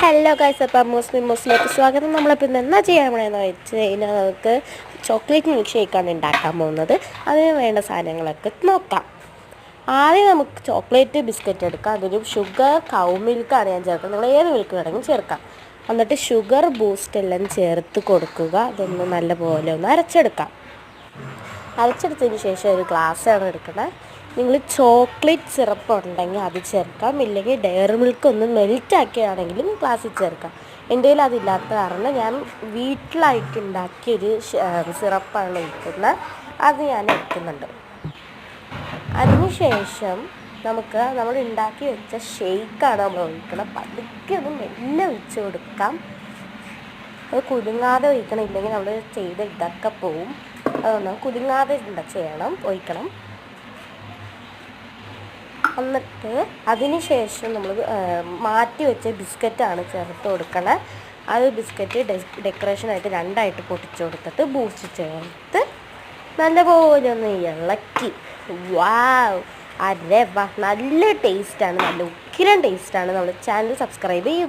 Hello guys, അപ്പം മുസ്ലിമിലേക്ക് സ്വാഗതം. നമ്മളിപ്പോൾ ഇന്ന് എന്നാ ചെയ്യാൻ പോണെന്ന് വെച്ച് കഴിഞ്ഞാൽ നമുക്ക് ചോക്ലേറ്റ് മിൽക്ക് ഷേക്കാണ് ഉണ്ടാക്കാൻ പോകുന്നത്. അതിന് വേണ്ട സാധനങ്ങളൊക്കെ നോക്കാം. ആദ്യം നമുക്ക് ചോക്ലേറ്റ് ബിസ്ക്കറ്റ് എടുക്കാം. അതൊരു ഷുഗർ കൗ മിൽക്കാണ് ഞാൻ ചേർക്കുന്നത്. നിങ്ങൾ ഏത് മിൽക്ക് വേണമെങ്കിലും ചേർക്കാം. എന്നിട്ട് ഷുഗർ ബൂസ്റ്റ് എല്ലാം ചേർത്ത് കൊടുക്കുക. അതൊന്ന് നല്ലപോലെ ഒന്ന് അരച്ചെടുക്കാം. അരച്ചെടുത്തതിന് ശേഷം ഒരു ഗ്ലാസ്സാണ് എടുക്കുന്നത്. നിങ്ങൾ ചോക്ലേറ്റ് സിറപ്പ് ഉണ്ടെങ്കിൽ അത് ചേർക്കാം, ഇല്ലെങ്കിൽ ഡയറി മിൽക്ക് ഒന്ന് മെൽറ്റാക്കിയാണെങ്കിലും ഗ്ലാസ്സിൽ ചേർക്കാം. എൻ്റെ കയ്യിൽ അതില്ലാത്ത കാരണം ഞാൻ വീട്ടിലായിട്ട് ഉണ്ടാക്കിയൊരു സിറപ്പാണ് ഒഴിക്കുന്നത്. അത് ഞാൻ എടുക്കുന്നുണ്ട്. അതിനുശേഷം നമ്മൾ ഉണ്ടാക്കി വെച്ച ഷേക്കാണ് നമ്മൾ ഒഴിക്കണം. പതുക്കെ ഒന്ന് മെല്ലെ ഒഴിച്ച് കൊടുക്കാം. അത് കുലുങ്ങാതെ ഒഴിക്കണം, ഇല്ലെങ്കിൽ നമ്മൾ ചെയ്ത ഇതൊക്കെ പോവും. അതൊന്നും കുലുങ്ങാതെ ഒഴിക്കണം. എന്നിട്ട് അതിന് ശേഷം നമ്മൾ മാറ്റി വെച്ച ബിസ്ക്കറ്റാണ് ചേർത്ത് കൊടുക്കണത്. അത് ബിസ്ക്കറ്റ് ഡെക്കറേഷനായിട്ട് രണ്ടായിട്ട് പൊട്ടിച്ച് കൊടുത്തിട്ട് ബൂസ്റ്റ് ചേർത്ത് നല്ലപോലെ ഒന്ന് ഇളക്കി. വാവ്, അരേ വാ, നല്ല ടേസ്റ്റാണ്, നല്ല ഉക്കിരം ടേസ്റ്റാണ്. നമ്മൾ ചാനൽ സബ്സ്ക്രൈബ് ചെയ്യുക.